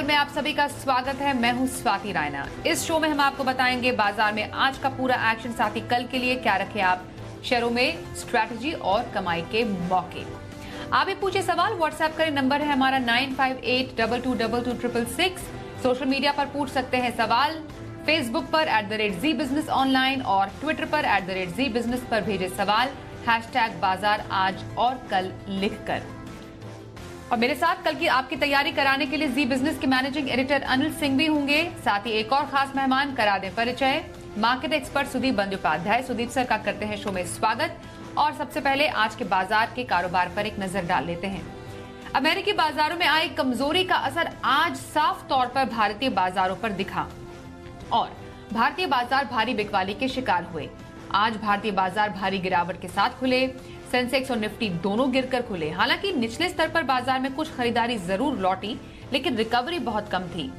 पल में आप सभी का स्वागत है। मैं हूं स्वाति रायना। इस शो में हम आपको बताएंगे बाजार में आज का पूरा एक्शन, साथ ही कल के लिए क्या रखे आप शेयरों में स्ट्रैटेजी और कमाई के मौके। आप भी पूछे सवाल, व्हाट्सएप करें, नंबर है हमारा 9582222266। सोशल मीडिया पर पूछ सकते हैं सवाल, फेसबुक पर @ZEE बिजनेस ऑनलाइन और ट्विटर पर @ZEE बिजनेस पर भेजे सवाल #बाजार आज और कल लिखकर। और मेरे साथ कल की आपकी तैयारी कराने के लिए जी बिजनेस के मैनेजिंग एडिटर अनिल सिंह भी होंगे। साथ ही एक और खास मेहमान, करा दें परिचय, market expert Sudeep Bandyopadhyay. Sudeep sir का करते हैं शो में स्वागत। और सबसे पहले आज के बाजार के कारोबार पर एक नजर डाल लेते हैं। अमेरिकी बाजारों में आई कमजोरी का असर आज साफ तौर पर भारतीय बाजारों पर दिखा और भारतीय बाजार भारी बिकवाली के शिकार हुए। आज भारतीय बाजार भारी गिरावट के साथ खुले। सेंसेक्स और निफ्टी दोनों गिरकर खुले। हालांकि निचले स्तर पर बाजार में कुछ खरीदारी जरूर लौटी, लेकिन रिकवरी बहुत कम थी।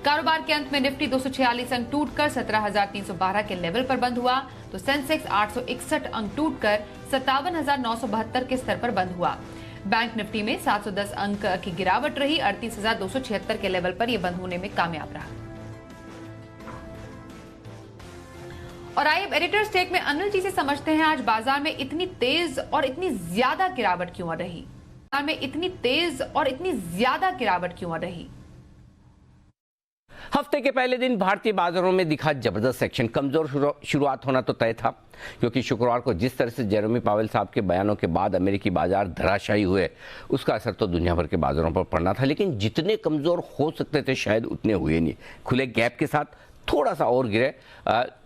कारोबार के अंत में निफ्टी 246 अंक टूटकर 17,312 के लेवल पर बंद हुआ, तो सेंसेक्स 861 अंक टूटकर 57,972 के स्तर पर बंद हुआ। बैंक निफ्टी में 710 अंक की गिरावट रही, 38,276 के लेवल पर यह बंद होने में कामयाब रहा। और आइए एडिटर्स टेक में अनिल जी से समझते हैं आज बाजार में इतनी तेज और इतनी ज्यादा गिरावट क्यों रही। बाजार में इतनी तेज और इतनी ज्यादा गिरावट क्यों रही। हफ्ते के पहले दिन भारतीय बाजारों में दिखा जबरदस्त सेक्शन। कमजोर शुरुआत होना तो तय था, क्योंकि शुक्रवार को जिस तरह से जेरेमी पावेल साहब के बयानों के बाद अमेरिकी बाजार धराशायी हुए, उसका असर तो दुनिया भर के बाजारों पर पड़ना था। लेकिन जितने कमजोर हो सकते थे शायद उतने हुए नहीं। खुले गैप के साथ थोड़ा सा और गिरे।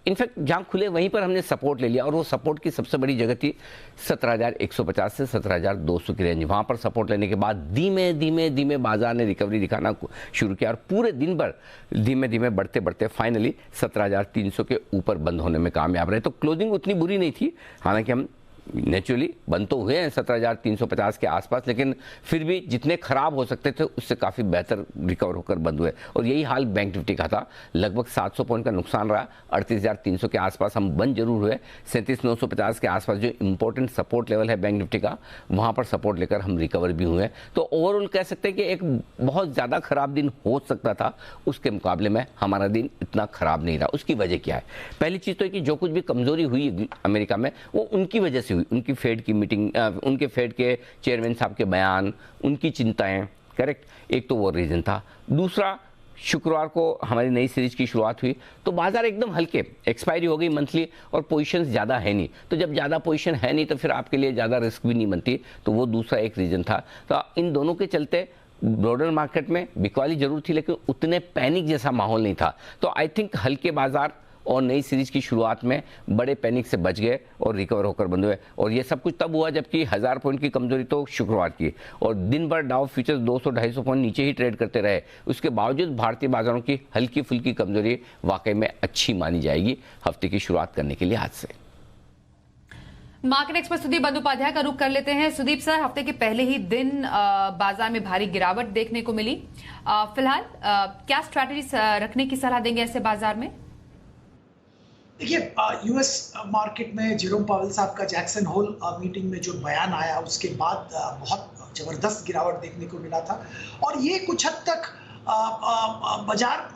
इनफैक्ट जहां खुले वहीं पर हमने सपोर्ट ले लिया, और वो सपोर्ट की सबसे बड़ी जगह थी 17,150 से 17,200 की रेंज। वहां पर सपोर्ट लेने के बाद धीमे धीमे धीमे बाजार ने रिकवरी दिखाना शुरू किया और पूरे दिन भर धीमे धीमे बढ़ते बढ़ते फाइनली 17,300 के ऊपर बंद होने में कामयाब रहे। तो क्लोजिंग उतनी बुरी नहीं थी, हालांकि हम नेचुरली बंद तो हुए हैं 17,350 के आसपास, लेकिन फिर भी जितने खराब हो सकते थे उससे काफ़ी बेहतर रिकवर होकर बंद हुए। और यही हाल बैंक निफ्टी का था। लगभग 700 पॉइंट का नुकसान रहा। 38,300 के आसपास हम बंद जरूर हुए। 37,950 के आसपास जो इंपॉर्टेंट सपोर्ट लेवल है बैंक निफ्टी का, वहाँ पर सपोर्ट लेकर हम रिकवर भी हुए। तो ओवरऑल कह सकते हैं कि एक बहुत ज़्यादा खराब दिन हो सकता था, उसके मुकाबले में हमारा दिन इतना खराब नहीं रहा। उसकी वजह क्या है? पहली चीज़ तो है कि जो कुछ भी कमजोरी हुई अमेरिका में वो उनकी वजह से, उनकी फेड की मीटिंग, उनके फेड के चेयरमैन साहब के बयान, उनकी चिंताएं, करेक्ट। एक तो वो रीजन था। दूसरा, शुक्रवार को हमारी नई सीरीज की शुरुआत हुई तो बाजार एकदम हल्के, एक्सपायरी हो गई मंथली और पोजीशंस ज़्यादा है नहीं। तो जब ज़्यादा पोजीशन है नहीं तो फिर आपके लिए ज़्यादा रिस्क भी नहीं बनती। तो वो दूसरा एक रीजन था। तो इन दोनों के चलते ब्रॉडर मार्केट में बिकवाली जरूर थी, लेकिन उतने पैनिक जैसा माहौल नहीं था। तो आई थिंक हल्के बाजार और नई सीरीज की शुरुआत में बड़े पैनिक से बच गए और रिकवर होकर बंद हुए। और ये सब कुछ तब हुआ जबकि 1000 पॉइंट की कमजोरी तो शुक्रवार की, और दिन भर डाउ फ्यूचर्स 200-250 पॉइंट नीचे ही ट्रेड करते रहे। उसके बावजूद भारतीय बाजारों की हल्की फुल्की कमजोरी वाकई में अच्छी मानी जाएगी हफ्ते की शुरुआत करने के लिए आज से। मार्केट एक्सपर्ट सुदीप बंदोपाध्याय का रुख कर लेते हैं। सुदीप सर, हफ्ते के पहले ही दिन बाजार में भारी गिरावट देखने को मिली। फिलहाल क्या स्ट्रैटेजी रखने की सलाह देंगे ऐसे बाजार में? देखिए, यूएस मार्केट में जेरोम पावेल साहब का जैक्सन होल मीटिंग में जो बयान आया उसके बाद बहुत जबरदस्त गिरावट देखने को मिला था। और ये कुछ हद तक बाजार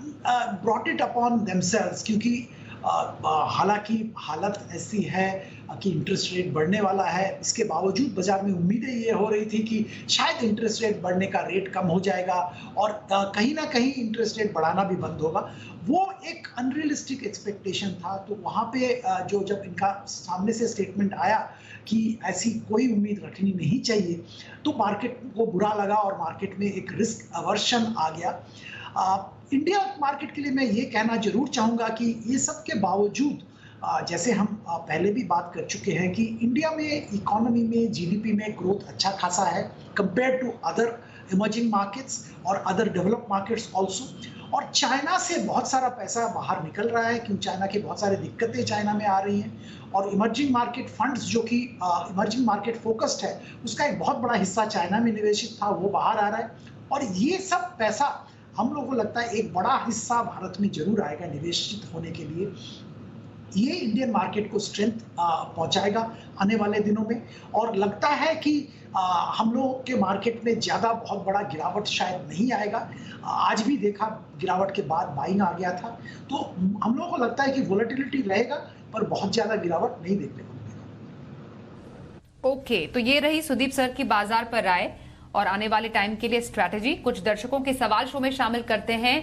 ब्रॉट इट अपॉन देमसेल्व्स, क्योंकि हालांकि हालत ऐसी है कि इंटरेस्ट रेट बढ़ने वाला है। इसके बावजूद बाजार में उम्मीदें ये हो रही थी कि शायद इंटरेस्ट रेट बढ़ने का रेट कम हो जाएगा और कहीं ना कहीं इंटरेस्ट रेट बढ़ाना भी बंद होगा। वो एक अनरियलिस्टिक एक्सपेक्टेशन था। तो वहाँ पे जब इनका सामने से स्टेटमेंट आया कि ऐसी कोई उम्मीद रखनी नहीं चाहिए, तो मार्केट को बुरा लगा और मार्केट में एक रिस्क अवर्शन आ गया। इंडिया मार्केट के लिए मैं ये कहना जरूर चाहूँगा कि ये सब के बावजूद, जैसे हम पहले भी बात कर चुके हैं कि इंडिया में इकोनॉमी में, जीडीपी में ग्रोथ अच्छा खासा है compare to other emerging markets और अदर डेवलप्ड मार्केट्स ऑल्सो। और चाइना से बहुत सारा पैसा बाहर निकल रहा है, क्योंकि चाइना की बहुत सारी दिक्कतें चाइना में आ रही हैं। और इमर्जिंग मार्केट फंड्स जो कि इमर्जिंग मार्केट फोकस्ड है, उसका एक बहुत बड़ा हिस्सा चाइना में निवेशित था, वो बाहर आ रहा है। और ये सब पैसा हम लोगों को लगता है एक बड़ा हिस्सा भारत में जरूर आएगा निवेशित होने के लिए। ये इंडियन मार्केट को स्ट्रेंथ पहुंचाएगा आने वाले दिनों में। और लगता है कि हम लोगों के मार्केट में ज़्यादा बहुत बड़ा गिरावट शायद नहीं आएगा। आज भी देखा गिरावट के बाद बाइंग आ गया था, तो हम लोगों को लगता है कि वोलेटिलिटी रहेगा पर बहुत ज़्यादा गिरावट नहीं देखने को मिलेगा। ओके, तो ये रही सुदीप सर की बाजार पर राय और आने वाले टाइम के लिए स्ट्रैटेजी। कुछ दर्शकों के सवाल शो में शामिल करते हैं।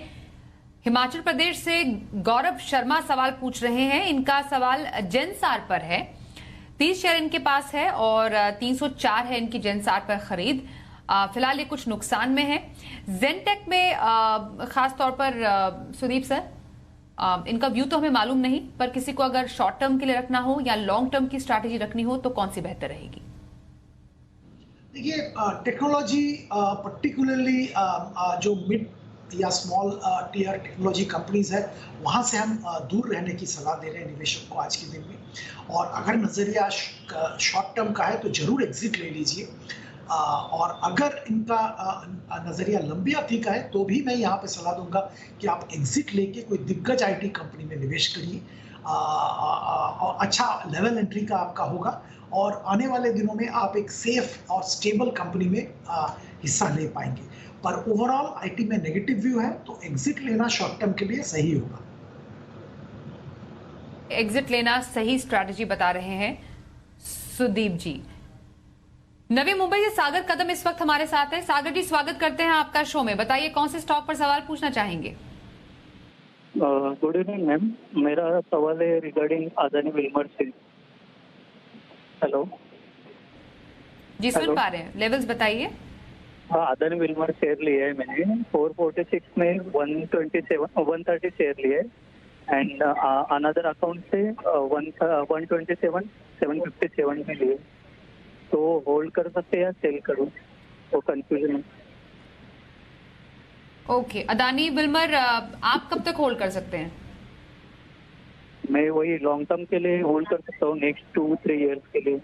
हिमाचल प्रदेश से गौरव शर्मा सवाल पूछ रहे हैं। इनका सवाल जेनसार पर है। 30 शेयर इनके पास है और 304 है इनकी जेनसार पर खरीद। फिलहाल ये कुछ नुकसान में है। जेनटेक में खास तौर पर सुदीप सर, इनका व्यू तो हमें मालूम नहीं, पर किसी को अगर शॉर्ट टर्म के लिए रखना हो या लॉन्ग टर्म की स्ट्रैटेजी रखनी हो तो कौन सी बेहतर रहेगी? देखिए, टेक्नोलॉजी पर्टिकुलरली जो मिड या स्मॉल टीयर टेक्नोलॉजी कंपनीज है, वहाँ से हम दूर रहने की सलाह दे रहे हैं निवेशक को आज के दिन में। और अगर नज़रिया शॉर्ट टर्म का है तो जरूर एग्जिट ले लीजिए। और अगर इनका नज़रिया लंबी अवधि का है तो भी मैं यहाँ पे सलाह दूंगा कि आप एग्जिट लेके कोई दिग्गज आईटी कंपनी में निवेश करिए। अच्छा लेवल एंट्री का आपका होगा और आने वाले दिनों में आप एक सेफ और स्टेबल कंपनी में हिस्सा ले पाएंगे। पर ओवरऑल आईटी में नेगेटिव व्यू है तो एग्जिट लेना शॉर्ट टर्म के लिए सही होगा। एग्जिट लेना सही स्ट्रैटेजी बता रहे हैं सुदीप जी। नवी मुंबई से सागर कदम इस वक्त हमारे साथ है। सागर जी, स्वागत करते हैं आपका शो में। बताइए कौन से स्टॉक पर सवाल पूछना चाहेंगे? गुड इवनिंग मैम, मेरा सवाल है रिगार्डिंग अदानी विल्मर से। हेलो जी, सुन पा रहे हैं, लेवल्स बताइए। हाँ, अदानी विल्मर शेयर लिया है मैंने 446 में 130 शेयर लिए एंड अनदर अकाउंट से 127 757 में लिए, तो होल्ड कर सकते या सेल करूं, वो कंफ्यूजन है। ओके, अदानी विल्मर आप कब तक होल्ड कर सकते हैं? मैं वही लॉन्ग टर्म के लिए होल्ड कर सकता हूँ, नेक्स्ट 2-3 इयर्स के लिए,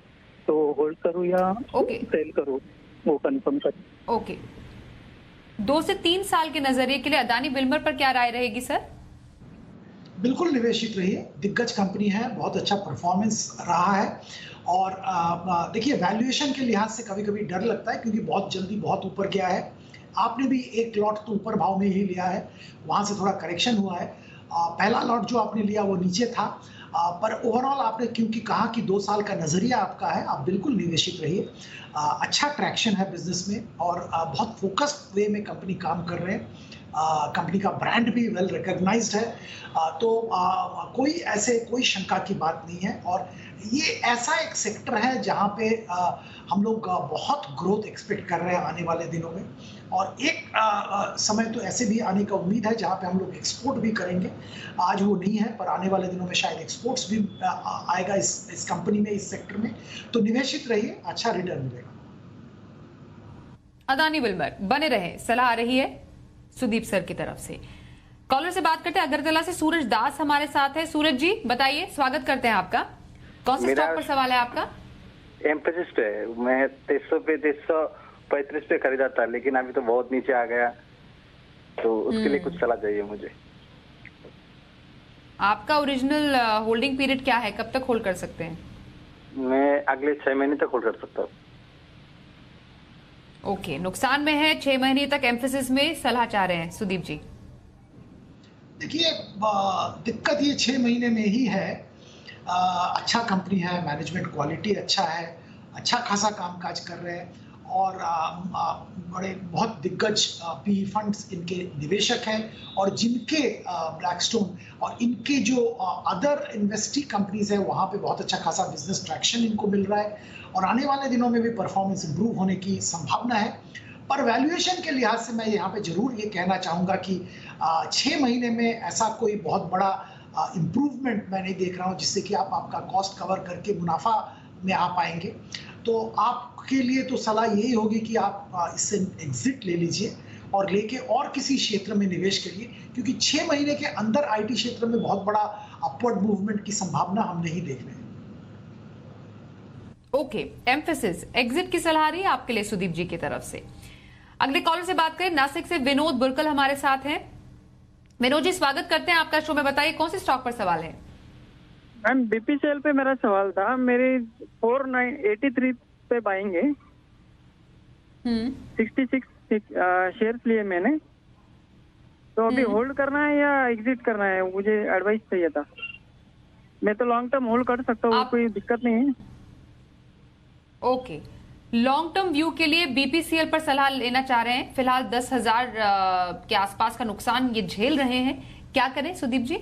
तो होल्ड करूँ या सेल करूँ, वो कंफर्म कर। ओके, 2 से 3 साल के नजरिए के लिए अदानी विल्मर पर क्या राय रहेगी सर? बिल्कुल निवेशित रहिए, दिग्गज कंपनी है, बहुत अच्छा परफॉर्मेंस रहा है। और देखिए, वैल्यूएशन के लिहाज से कभी कभी डर लगता है क्योंकि बहुत जल्दी बहुत ऊपर गया है। आपने भी एक लॉट तो ऊपर भाव में ही लिया है, वहां से थोड़ा करेक्शन हुआ है। पहला लॉट जो आपने लिया वो नीचे था, पर ओवरऑल आपने क्योंकि कहा कि 2 साल का नजरिया आपका है, आप बिल्कुल निवेशित रहिए। अच्छा ट्रैक्शन है बिजनेस में और बहुत फोकस्ड वे में कंपनी काम कर रहे हैं। कंपनी का ब्रांड भी वेल रिकॉग्नाइज्ड है, तो कोई शंका की बात नहीं है। और ये ऐसा एक सेक्टर है जहां पे हम लोग बहुत ग्रोथ एक्सपेक्ट कर रहे हैं आने वाले दिनों में। और एक समय तो ऐसे भी आने का उम्मीद है जहां पे हम लोग एक्सपोर्ट भी करेंगे। आज वो नहीं है, पर आने वाले दिनों में शायद एक्सपोर्ट्स भी आएगा इस कंपनी में, इस सेक्टर में। तो निवेशित रहिए, अच्छा रिटर्न मिलेगा। अदानी विल्मर बने रहे, सलाह आ रही है सुदीप सर की तरफ से। कॉलर से बात करते हैं, अगरतला से सूरज दास हमारे साथ है। सूरज जी बताइए, स्वागत करते हैं आपका। कौन से स्टॉक पर सवाल है आपका? एम्फेसिस पे है। मैं 335 पे खरीदा था, लेकिन अभी तो बहुत नीचे आ गया, तो उसके लिए कुछ सलाह चाहिए मुझे। आपका ओरिजिनल होल्डिंग पीरियड क्या है, कब तक होल्ड कर सकते हैं? मैं अगले 6 महीने तक होल्ड कर सकता हूँ। ओके, नुकसान में है, 6 महीने तक एम्फेसिस में सलाह चाह रहे हैं सुदीप जी। देखिए, दिक्कत ये 6 महीने में ही है। अच्छा कंपनी है, मैनेजमेंट क्वालिटी अच्छा है, अच्छा खासा कामकाज कर रहे हैं और बहुत दिग्गज पी फंड्स इनके निवेशक हैं और जिनके ब्लैकस्टोन और इनके जो अदर इन्वेस्टी कंपनीज है वहाँ पे बहुत अच्छा खासा बिजनेस ट्रैक्शन इनको मिल रहा है और आने वाले दिनों में भी परफॉर्मेंस इंप्रूव होने की संभावना है। पर वैल्यूएशन के लिहाज से मैं यहाँ पे जरूर ये कहना चाहूँगा कि 6 महीने में ऐसा कोई बहुत बड़ा इम्प्रूवमेंट मैं नहीं देख रहा हूँ जिससे कि आप आपका कॉस्ट कवर करके मुनाफा में आ पाएंगे। तो आपके लिए तो सलाह यही होगी कि आप इससे एग्जिट ले लीजिए और लेके और किसी क्षेत्र में निवेश करिए, क्योंकि 6 महीने के अंदर आईटी क्षेत्र में बहुत बड़ा अपवर्ड मूवमेंट की संभावना हम नहीं देख रहे हैं। ओके, एम्फेसिस एग्जिट की सलाह रही है आपके लिए सुदीप जी की तरफ से। अगले कॉलर से बात करें, नासिक से विनोद बुरकल हमारे साथ हैं। विनोद जी स्वागत करते हैं आपका शो में। बताइए कौन से स्टॉक पर सवाल है? मैम बीपीसीएल पे मेरा सवाल था, मेरे 483 पे बाइंग है, 66 शेयर्स लिए मैंने, तो अभी होल्ड करना है या एग्जिट करना है, मुझे एडवाइस चाहिए था। मैं तो लॉन्ग टर्म होल्ड कर सकता हूँ, कोई दिक्कत नहीं है। ओके, लॉन्ग टर्म व्यू के लिए बीपीसीएल पर सलाह लेना चाह रहे हैं। फिलहाल 10,000 के आसपास का नुकसान ये झेल रहे हैं, क्या करें सुदीप जी?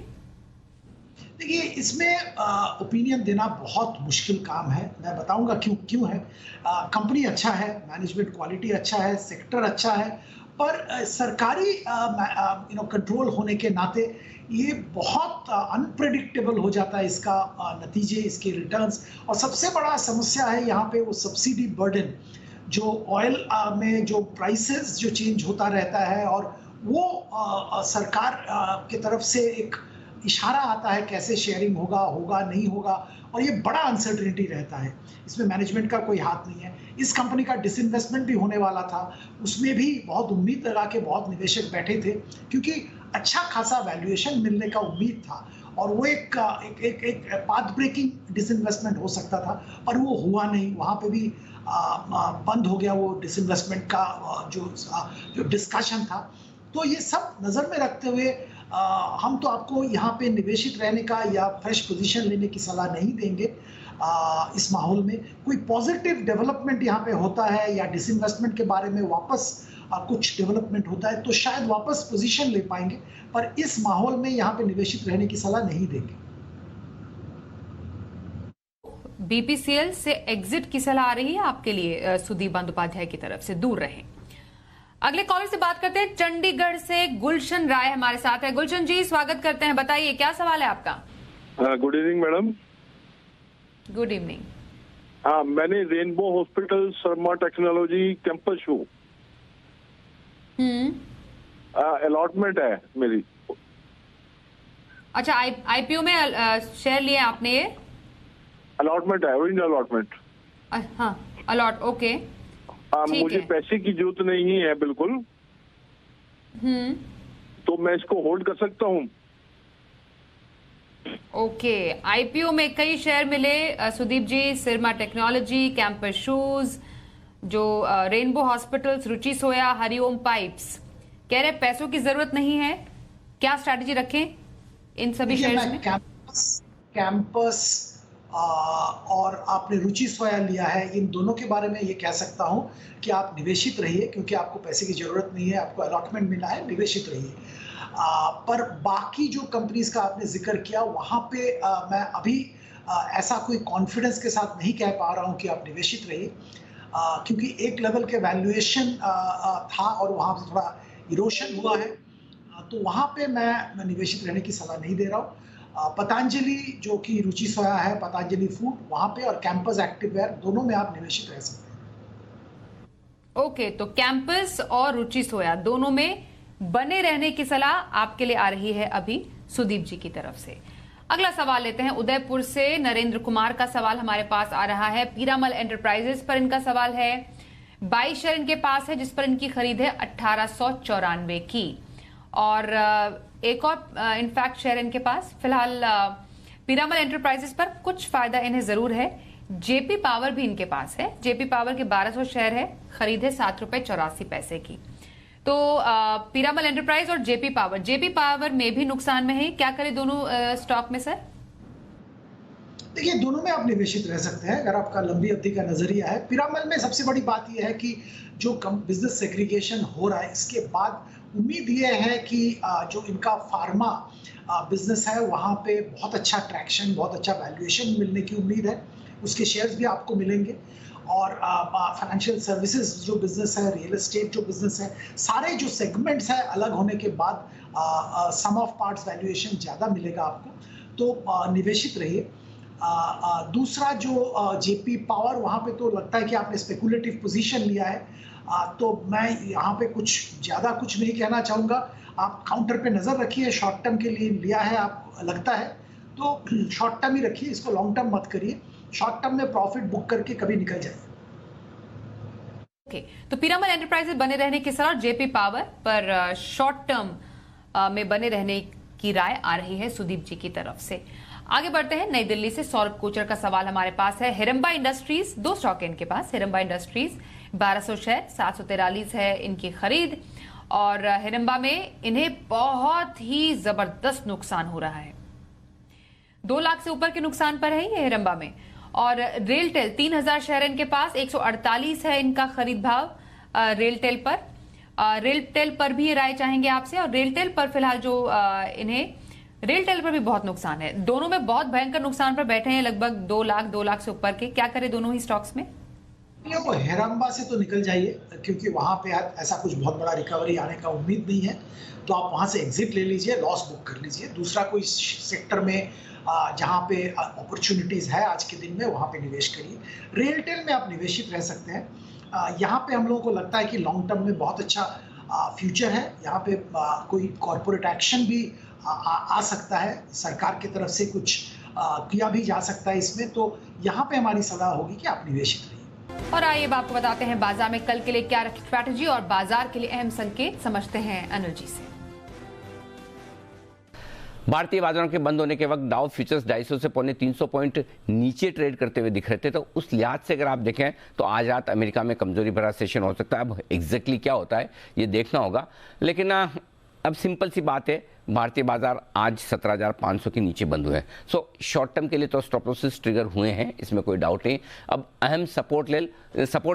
देखिए, इसमें ओपिनियन देना बहुत मुश्किल काम है। मैं बताऊंगा क्यों है। कंपनी अच्छा है, मैनेजमेंट क्वालिटी अच्छा है, सेक्टर अच्छा है, पर सरकारी कंट्रोल होने के नाते ये बहुत अनप्रेडिक्टेबल हो जाता है, इसका नतीजे, इसके रिटर्न्स। और सबसे बड़ा समस्या है यहाँ पे वो सब्सिडी बर्डन, जो ऑयल में जो प्राइसेस जो चेंज होता रहता है, और वो सरकार की तरफ से एक इशारा आता है कैसे शेयरिंग होगा नहीं होगा, और ये बड़ा अनसर्टेनिटी रहता है। इसमें मैनेजमेंट का कोई हाथ नहीं है। इस कंपनी का डिसइन्वेस्टमेंट भी होने वाला था, उसमें भी बहुत उम्मीद लगा के बहुत निवेशक बैठे थे, क्योंकि अच्छा खासा वैल्यूएशन मिलने का उम्मीद था, और वो एक पाथ ब्रेकिंग डिसइन्वेस्टमेंट हो सकता था, पर वो हुआ नहीं। वहाँ पे भी बंद हो गया वो डिसइन्वेस्टमेंट का जो डिस्कशन था। तो ये सब नज़र में रखते हुए हम तो आपको यहाँ पे निवेशित रहने का या फ्रेश पोजीशन लेने की सलाह नहीं देंगे। इस माहौल में कोई पॉजिटिव डेवलपमेंट यहाँ पे होता है या डिसइन्वेस्टमेंट के बारे में वापस कुछ डेवलपमेंट होता है तो शायद वापस पोजीशन ले पाएंगे, पर इस माहौल में यहाँ पे निवेशित रहने की सलाह नहीं देंगे। बीपीसीएल से एग्जिट की सलाह आ रही है आपके लिए सुदीप बंदोपाध्याय की तरफ से, दूर रहें। अगले कॉलर से बात करते हैं। चंडीगढ़ से गुलशन राय हमारे साथ है। गुलशन जी, स्वागत करते हैं, बताइए क्या सवाल है आपका? Good evening madam. Good evening. हाँ, मैंने rainbow hospital, Sharma technology, campus show allotment है मेरी। अच्छा, आईपीओ में शेयर लिए आपने? ये अलॉटमेंट है, ओरिजिनल अलॉटमेंट। हाँ, अलॉट, ओके। मुझे पैसे की जरूरत नहीं है बिल्कुल, तो मैं इसको होल्ड कर सकता हूँ। ओके, आईपीओ में कई शेयर मिले सुदीप जी, शर्मा टेक्नोलॉजी, कैंपस शूज, जो रेनबो हॉस्पिटल्स, रुचि सोया, हरिओम पाइप्स। कह रहे पैसों की जरूरत नहीं है, क्या स्ट्रैटेजी रखें इन सभी शेयर्स में? कैंपस और आपने रुचि सोया लिया है, इन दोनों के बारे में ये कह सकता हूँ कि आप निवेशित रहिए, क्योंकि आपको पैसे की जरूरत नहीं है, आपको अलॉटमेंट मिला है, निवेशित रहिए। पर बाकी जो कंपनीज का आपने जिक्र किया, वहाँ पे मैं अभी ऐसा कोई कॉन्फिडेंस के साथ नहीं कह पा रहा हूँ कि आप निवेशित रहिए, क्योंकि एक लेवल के वैल्यूएशन था और वहाँ से थोड़ा इरोशन हुआ है, तो वहाँ पे मैं निवेशित रहने की सलाह नहीं दे रहा हूँ। पतंजलि जो कि रुचि सोया है, पतंजलि फूड, वहां पे, और कैंपस एक्टिववेयर, दोनों में आप निवेशित रह सकते हैं। ओके, तो कैंपस और रुचि सोया दोनों में बने रहने की सलाह आपके लिए आ रही है अभी सुदीप जी की तरफ से। अगला सवाल लेते हैं। उदयपुर से नरेंद्र कुमार का सवाल हमारे पास आ रहा है। पीरामल एंटरप्राइजेस पर इनका सवाल है। 22 शेयर इनके पास है, जिस पर इनकी खरीद है 1894 की, और एक और इनफैक्ट शेयर इनके पास फिलहाल पीरामल एंटरप्राइजेस पर कुछ फायदा इन्हें जरूर है। जेपी पावर भी इनके पास है। जेपी पावर के 1200 शेयर है, खरीद है 7.84 की। तो पीरामल एंटरप्राइज और जेपी पावर में भी नुकसान में है, क्या करें दोनों स्टॉक में सर? देखिए, दोनों में आप निवेशित रह सकते हैं अगर आपका लंबी अवधि का नजरिया है। पिरामल में सबसे बड़ी बात यह है कि जो बिजनेस सेग्रीगेशन हो रहा है, इसके बाद उम्मीद ये है कि जो इनका फार्मा बिजनेस है वहाँ पे बहुत अच्छा ट्रैक्शन, बहुत अच्छा वैल्यूएशन मिलने की उम्मीद है। उसके शेयर्स भी आपको मिलेंगे, और फाइनेंशियल सर्विसेज जो बिजनेस है, रियल एस्टेट जो बिजनेस है, सारे जो सेगमेंट्स है अलग होने के बाद सम ऑफ पार्ट्स वैल्यूएशन ज़्यादा मिलेगा आपको, तो निवेशित रहिए। दूसरा जो जेपी पावर, वहाँ पे तो लगता है कि आपने स्पेकुलेटिव पोजीशन लिया है, तो मैं यहाँ पे कुछ ज़्यादा कुछ नहीं कहना चाहूँगा। आप काउंटर पे नज़र रखिए, शॉर्ट टर्म के लिए लिया है आप लगता है तो शॉर्ट टर्म ही रखिए, इसको लॉन्ग टर्म मत करिए। शॉर्ट टर्म में प्रॉफिट बुक करके कभी निकल जाए। ओके, तो पीरामल एंटरप्राइजेस बने रहने की सलाह, जेपी पावर पर शॉर्ट टर्म में बने रहने की राय आ रही है सुदीप जी की तरफ से। आगे बढ़ते हैं। नई दिल्ली से सौरभ कोचर का सवाल हमारे पास है। हिरंबा इंडस्ट्रीज, 2 स्टॉक है इनके पास। हिरंबा इंडस्ट्रीज 1200 शेयर, 743 है इनकी खरीद, और हिरंबा में इन्हें बहुत ही जबरदस्त नुकसान हो रहा है। 2 लाख से ऊपर के नुकसान पर है ये हिरंबा में। और रेलटेल 3000 शेयर इनके पास, 148 है इनका खरीद भाव रेलटेल पर। रेलटेल पर भी राय चाहेंगे आपसे। और रेलटेल पर फिलहाल जो इन्हें रेलटेल पर भी बहुत नुकसान है। दोनों में बहुत भयंकर नुकसान पर बैठे हैं, लगभग 2 लाख से ऊपर के। क्या करें दोनों ही स्टॉक्स में? वो हिरंबा से तो निकल जाइए, क्योंकि वहां पे ऐसा कुछ बहुत बड़ा रिकवरी आने का उम्मीद नहीं है, तो आप वहां से एग्जिट ले लीजिए, लॉस बुक कर लीजिए। दूसरा कोई सेक्टर में जहां पे अपॉर्चुनिटीज है आज के दिन में, वहां पे निवेश करिए। रेलटेल में आप निवेशित रह सकते हैं। यहाँ पे हम लोगों को लगता है कि लॉन्ग टर्म में बहुत अच्छा फ्यूचर है। यहाँ पे कोई कॉर्पोरेट एक्शन भी आ सकता है, सरकार की तरफ से कुछ किया भी जा सकता है इसमें, तो यहाँ पे हमारी सलाह होगी कि आप निवेशित रहिए। और आइए अब आपको बताते हैं बाजार में कल के लिए क्या रखी स्ट्रैटेजी, और बाजार के लिए अहम संकेत समझते हैं अनिल जी से। भारतीय बाजारों के बंद होने के वक्त डाउ फ्यूचर्स 250 से 350 पॉइंट नीचे ट्रेड करते हुए दिख रहे थे, तो उस लिहाज से अगर आप देखें तो आज रात अमेरिका में कमजोरी भरा सेशन हो सकता है। अब एग्जैक्टली क्या होता है ये देखना होगा, लेकिन अब सिंपल सी बात है, भारतीय बाजार आज 17,500 के नीचे बंद हुए हैं। सो शॉर्ट टर्म के लिए तो स्टॉप लॉसेस ट्रिगर हुए हैं, इसमें कोई डाउट नहीं। अब अहम सपोर्ट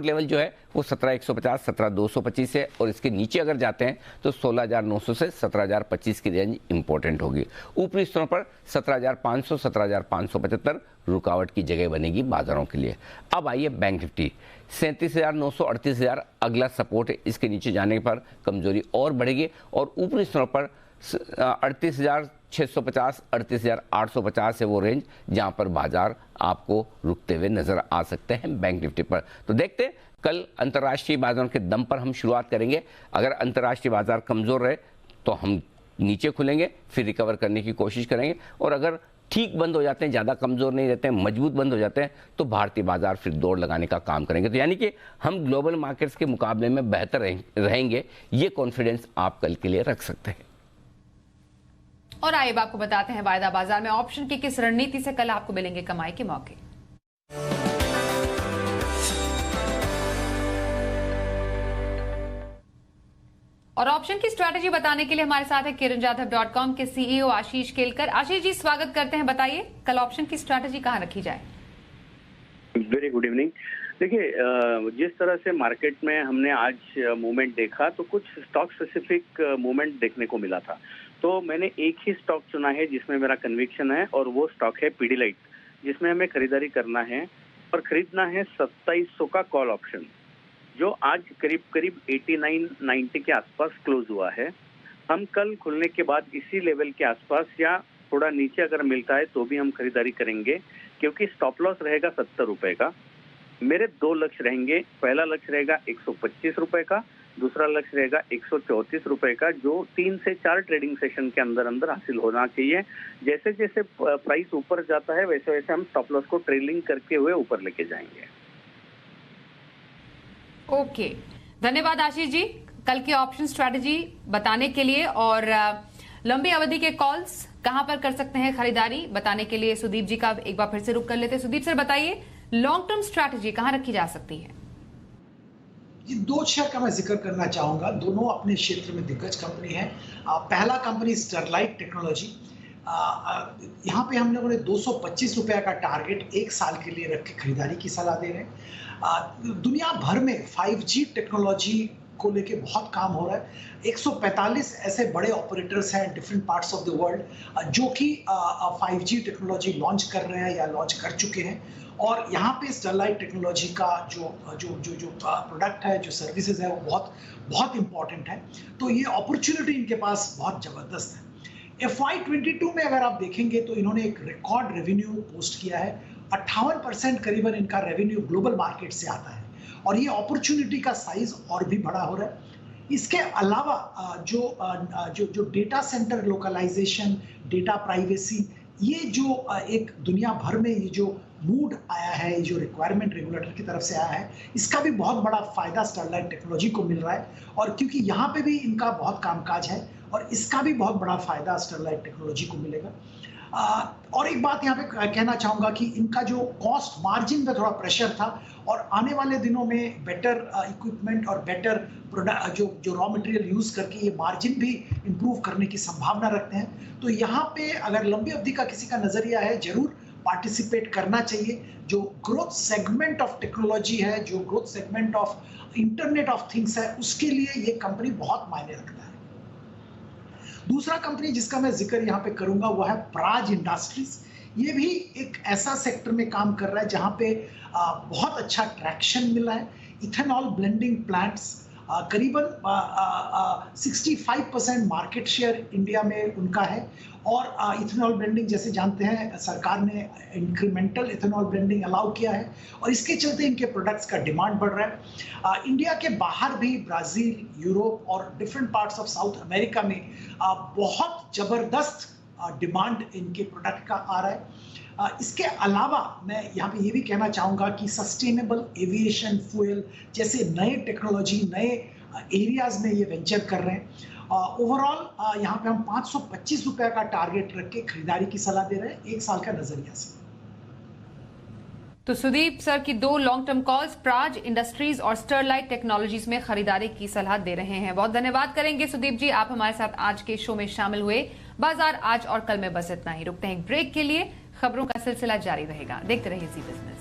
लेवल जो है वो 17,150, 17,225 है, और इसके नीचे अगर जाते हैं तो 16,900 से 17,025 की रेंज इंपॉर्टेंट होगी। ऊपरी स्तरों पर 17,500, 17,575 रुकावट की जगह बनेगी बाजारों के लिए। अब आइए बैंक निफ्टी 37,900, 38,000 अगला सपोर्ट है। इसके नीचे जाने पर कमजोरी और बढ़ेगी, और ऊपरी स्तरों पर 38,650, 38,850 है वो रेंज जहां पर बाजार आपको रुकते हुए नजर आ सकते हैं बैंक निफ्टी पर। तो देखते हैं कल अंतर्राष्ट्रीय बाजारों के दम पर हम शुरुआत करेंगे। अगर अंतर्राष्ट्रीय बाजार कमजोर रहे तो हम नीचे खुलेंगे, फिर रिकवर करने की कोशिश करेंगे, और अगर ठीक बंद हो जाते हैं, ज़्यादा कमज़ोर नहीं रहते हैं, मजबूत बंद हो जाते हैं, तो भारतीय बाजार फिर दौड़ लगाने का काम करेंगे। तो यानी कि हम ग्लोबल मार्केट्स के मुकाबले में बेहतर रहेंगे, ये कॉन्फिडेंस आप कल के लिए रख सकते हैं। और आइए अब आपको बताते हैं वायदा बाजार में ऑप्शन की किस रणनीति से कल आपको मिलेंगे कमाई के मौके। और ऑप्शन की स्ट्रैटेजी बताने के लिए हमारे साथ है kiranjadhav.com के सीईओ आशीष केलकर। आशीष जी स्वागत करते हैं, बताइए कल ऑप्शन की स्ट्रैटेजी कहां रखी जाए? Very good evening. देखिए, जिस तरह से मार्केट में हमने आज मूवमेंट देखा, तो कुछ स्टॉक स्पेसिफिक मूवमेंट देखने को मिला था। तो मैंने एक ही स्टॉक चुना है जिसमें मेरा कन्विक्शन है, और वो स्टॉक है पीडीलाइट, जिसमें हमें खरीदारी करना है, और खरीदना है 2700 का कॉल ऑप्शन, जो आज करीब 89-90 के आसपास क्लोज हुआ है। हम कल खुलने के बाद इसी लेवल के आसपास या थोड़ा नीचे अगर मिलता है तो भी हम खरीदारी करेंगे, क्योंकि स्टॉप लॉस रहेगा 70 रुपए का। मेरे 2 लक्ष्य रहेंगे। पहला लक्ष्य रहेगा 125 रुपए का, दूसरा लक्ष्य रहेगा 134 रुपए का, जो 3 से 4 ट्रेडिंग सेशन के अंदर अंदर हासिल होना चाहिए। जैसे जैसे प्राइस ऊपर जाता है वैसे वैसे हम स्टॉप लॉस को ट्रेलिंग करते हुए ऊपर लेके जाएंगे। ओके, धन्यवाद आशीष जी कल की ऑप्शन स्ट्रैटेजी बताने के लिए। और लंबी अवधि के कॉल्स कहां पर कर सकते हैं खरीदारी बताने के लिए सुदीप जी का एक बार फिर से रुक कर लेते हैं। सुदीप सर बताइए लॉन्ग टर्म स्ट्रैटेजी कहां रखी जा सकती है? ये 2 शेयर का मैं जिक्र करना चाहूंगा, दोनों अपने क्षेत्र में दिग्गज कंपनी है। पहला कंपनी स्टरलाइट टेक्नोलॉजी, यहाँ पे हम लोगों ने 225 रुपए का टारगेट 1 साल के लिए रख के खरीदारी की सलाह दे रहे हैं। दुनिया भर में 5G टेक्नोलॉजी को लेके बहुत काम हो रहा है। 145 ऐसे बड़े ऑपरेटर्स हैं different parts of the world जो कि 5G टेक्नोलॉजी लॉन्च कर रहे हैं या लॉन्च कर चुके हैं, और यहाँ पे स्टरलाइट टेक्नोलॉजी का जो प्रोडक्ट है, जो सर्विसेज है, वो बहुत बहुत इंपॉर्टेंट है। तो ये अपॉर्चुनिटी इनके पास बहुत ज़बरदस्त है। FY22 में अगर आप देखेंगे तो इन्होंने एक रिकॉर्ड रेवेन्यू पोस्ट किया है। 58% करीबन इनका रेवेन्यू ग्लोबल मार्केट से आता है, और ये अपॉर्चुनिटी का साइज और भी बड़ा हो रहा है। इसके अलावा जो data centre localisation, data privacy, ये जो एक दुनिया भर में ये जो मूड आया है, ये जो रिक्वायरमेंट रेगुलेटर की तरफ से आया है, इसका भी बहुत बड़ा फायदा स्टरलाइट टेक्नोलॉजी को मिल रहा है। और क्योंकि यहाँ पे भी इनका बहुत कामकाज है, और इसका भी बहुत बड़ा फायदा स्टरलाइट टेक्नोलॉजी को मिलेगा। और एक बात यहाँ पे कहना चाहूंगा कि इनका जो कॉस्ट मार्जिन पे थोड़ा प्रेशर था और आने वाले दिनों में बेटर इक्विपमेंट और बेटर प्रोडक्ट जो रॉ मटेरियल यूज करके ये मार्जिन भी इंप्रूव करने की संभावना रखते हैं। तो यहाँ पे अगर लंबी अवधि का किसी का नजरिया है, जरूर पार्टिसिपेट करना चाहिए। जो ग्रोथ सेगमेंट ऑफ टेक्नोलॉजी है, जो growth segment of internet of things है, उसके लिए ये कंपनी बहुत मायने रखता है। दूसरा कंपनी जिसका मैं जिक्र यहाँ पे करूंगा वो है प्राज इंडस्ट्रीज। ये भी एक ऐसा सेक्टर में काम कर रहा है जहाँ पे बहुत अच्छा ट्रैक्शन मिला है। इथेनॉल ब्लेंडिंग प्लांट्स करीबन 65% मार्केट शेयर इंडिया में उनका है। और इथेनॉल ब्लेंडिंग जैसे जानते हैं सरकार ने इंक्रीमेंटल इथेनॉल ब्लेंडिंग अलाउ किया है और इसके चलते इनके प्रोडक्ट्स का डिमांड बढ़ रहा है। इंडिया के बाहर भी ब्राजील, यूरोप और different parts of south America में बहुत जबरदस्त डिमांड इनके प्रोडक्ट का आ रहा है। इसके अलावा मैं यहाँ पे ये भी कहना चाहूँगा कि सस्टेनेबल एविएशन फ्यूल जैसे नए टेक्नोलॉजी, नए एरियाज में ये वेंचर कर रहे हैं। ओवरऑल यहाँ पे हम 525 रुपए का टारगेट रख के खरीदारी की सलाह दे रहे हैं 1 साल का नजरिया से। तो सुदीप सर की 2 long term calls Praj industries और स्टरलाइट टेक्नोलॉजीज में खरीदारी की सलाह दे रहे हैं। बहुत धन्यवाद करेंगे सुदीप जी, आप हमारे साथ आज के शो में शामिल हुए। बाजार आज और कल में बस इतना ही। रुकते हैं एक ब्रेक के लिए, खबरों का सिलसिला जारी रहेगा। देखते रहिए जी बिजनेस।